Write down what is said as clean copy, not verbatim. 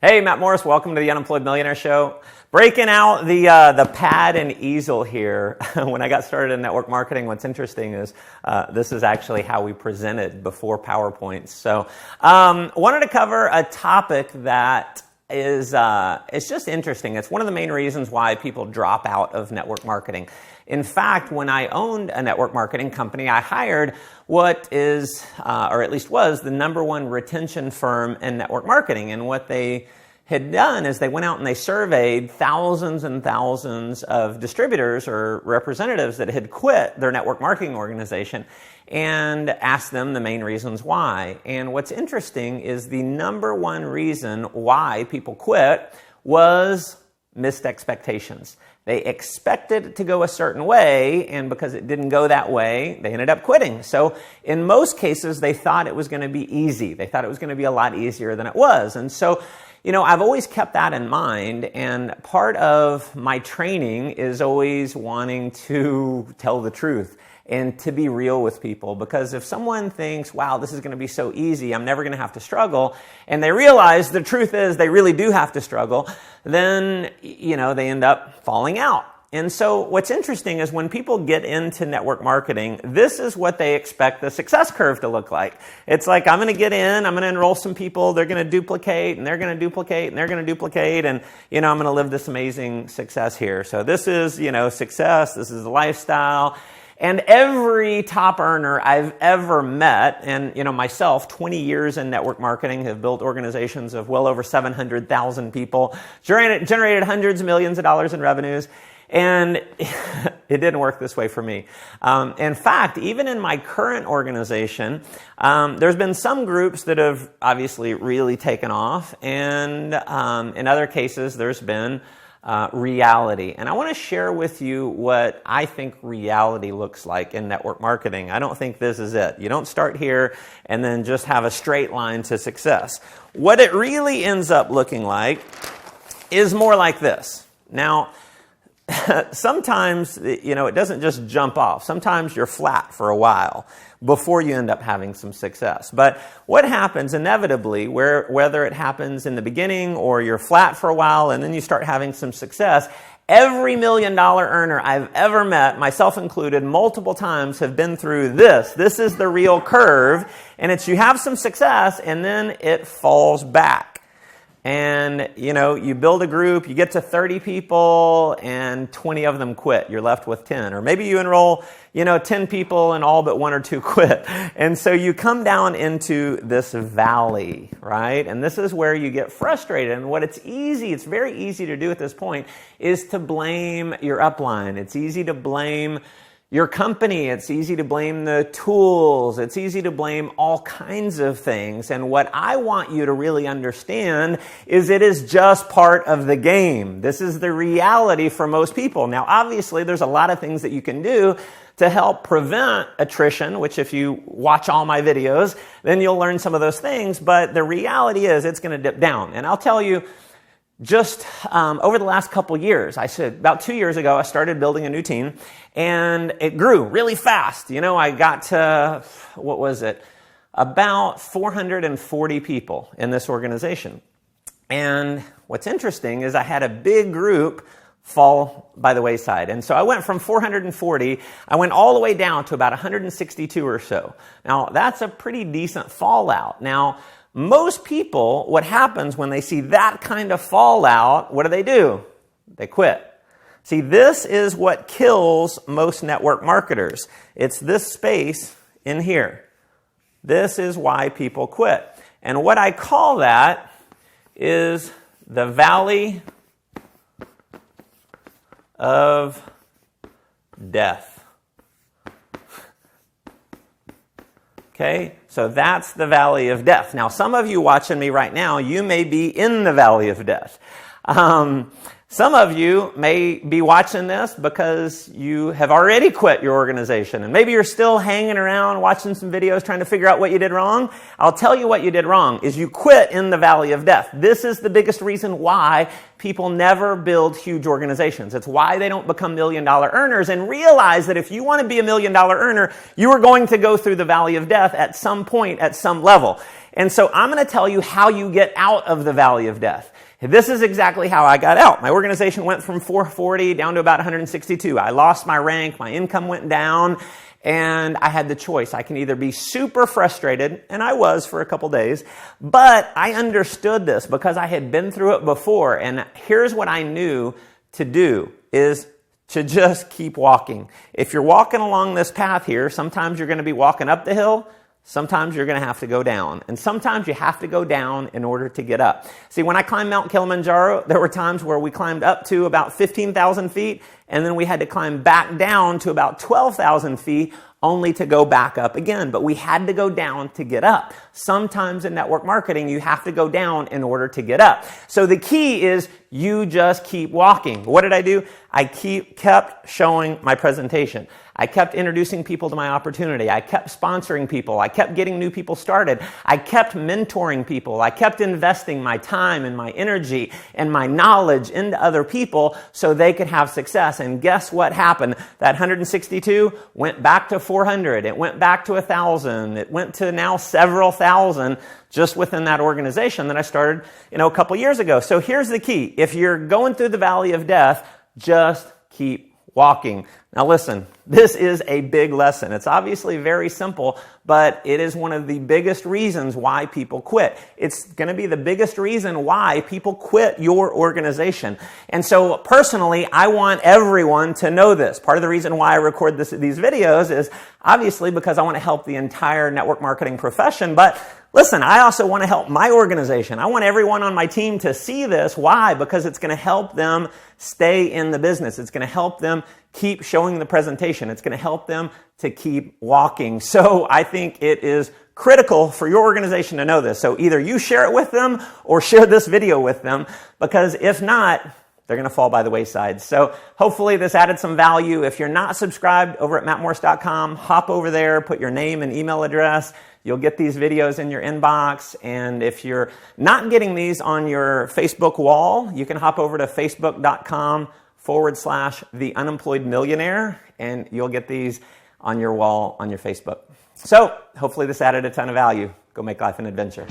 Hey, Matt Morris, welcome to the Unemployed Millionaire Show. Breaking out the pad and easel here. When I got started in network marketing, what's interesting is this is actually how we presented before PowerPoints. So wanted to cover a topic that is it's just interesting. It's one of the main reasons why people drop out of network marketing. In fact, when I owned a network marketing company, I hired what is, or at least was, the #1 retention firm in network marketing. And what they had done is they went out and they surveyed thousands and thousands of distributors or representatives that had quit their network marketing organization and asked them the main reasons why. And what's interesting is the #1 reason why people quit was missed expectations. They expected it to go a certain way, and because it didn't go that way, they ended up quitting. So in most cases, they thought it was going to be easy. They thought it was going to be a lot easier than it was. And so, I've always kept that in mind, and part of my training is always wanting to tell the truth and to be real with people. Because if someone thinks, wow, this is going to be so easy, I'm never going to have to struggle, and they realize the truth is they really do have to struggle, then, they end up falling out. And so what's interesting is when people get into network marketing, this is what they expect the success curve to look like. It's like, I'm going to get in, I'm going to enroll some people, they're going to duplicate, and they're going to duplicate, and they're going to duplicate, and, I'm going to live this amazing success here. So this is, success, this is the lifestyle. And every top earner I've ever met, and myself, 20 years in network marketing, have built organizations of well over 700,000 people, generated hundreds of millions of dollars in revenues, and it didn't work this way for me. In fact, even in my current organization, there's been some groups that have obviously really taken off, and in other cases, there's been reality. And I want to share with you what I think reality looks like in network marketing. I don't think this is it. You don't start here and then just have a straight line to success. What it really ends up looking like is more like this. Now, sometimes, it doesn't just jump off. Sometimes you're flat for a while before you end up having some success. But what happens inevitably, whether it happens in the beginning or you're flat for a while and then you start having some success, every $1 million earner I've ever met, myself included, multiple times have been through this. This is the real curve, and it's you have some success and then it falls back. And, you build a group, you get to 30 people, and 20 of them quit. You're left with 10. Or maybe you enroll, 10 people and all but 1 or 2 quit. And so you come down into this valley, right? And this is where you get frustrated. And what it's very easy to do at this point, is to blame your upline. It's easy to blame your company. It's easy to blame the tools. It's easy to blame all kinds of things. And what I want you to really understand is it is just part of the game. This is the reality for most people. Now, obviously, there's a lot of things that you can do to help prevent attrition, which if you watch all my videos, then you'll learn some of those things. But the reality is it's going to dip down. And I'll tell you, just over the last couple years, I said about 2 years ago, I started building a new team, and it grew really fast. I got to, about 440 people in this organization. And what's interesting is I had a big group fall by the wayside. And so I went from 440, I went all the way down to about 162 or so. Now, that's a pretty decent fallout. Now, most people, what happens when they see that kind of fallout, what do? They quit. See, this is what kills most network marketers. It's this space in here. This is why people quit. And what I call that is the valley of death. Okay, so that's the valley of death. Now, some of you watching me right now, you may be in the valley of death. Some of you may be watching this because you have already quit your organization, and maybe you're still hanging around watching some videos trying to figure out what you did wrong. I'll tell you what you did wrong is you quit in the valley of death. This is the biggest reason why people never build huge organizations. It's why they don't become $1 million earners, and realize that if you want to be $1 million earner, you are going to go through the valley of death at some point, at some level. And so I'm going to tell you how you get out of the valley of death. This is exactly how I got out. My organization went from 440 down to about 162. I lost my rank, my income went down, and I had the choice. I can either be super frustrated, and I was for a couple days, but I understood this because I had been through it before, and here's what I knew to do is to just keep walking. If you're walking along this path here, sometimes you're going to be walking up the hill, sometimes you're going to have to go down. And sometimes you have to go down in order to get up. See, when I climbed Mount Kilimanjaro, there were times where we climbed up to about 15,000 feet, and then we had to climb back down to about 12,000 feet only to go back up again. But we had to go down to get up. Sometimes in network marketing, you have to go down in order to get up. So the key is you just keep walking. What did I do? I kept showing my presentation. I kept introducing people to my opportunity. I kept sponsoring people. I kept getting new people started. I kept mentoring people. I kept investing my time and my energy and my knowledge into other people so they could have success. And guess what happened? That 162 went back to 400. It went back to 1,000. It went to now several thousand just within that organization that I started, a couple years ago. So here's the key. If you're going through the valley of death, just keep walking. Now listen, this is a big lesson. It's obviously very simple, but it is one of the biggest reasons why people quit. It's going to be the biggest reason why people quit your organization. And so personally, I want everyone to know this. Part of the reason why I record these videos is obviously because I want to help the entire network marketing profession, but listen, I also want to help my organization. I want everyone on my team to see this. Why? Because it's going to help them stay in the business. It's going to help them keep showing the presentation. It's going to help them to keep walking. So I think it is critical for your organization to know this. So either you share it with them or share this video with them, because if not, they're going to fall by the wayside. So hopefully this added some value. If you're not subscribed over at mattmorris.com, hop over there, put your name and email address. You'll get these videos in your inbox. And if you're not getting these on your Facebook wall, you can hop over to facebook.com/The Unemployed Millionaire, and you'll get these on your wall on your Facebook. So hopefully this added a ton of value. Go make life an adventure.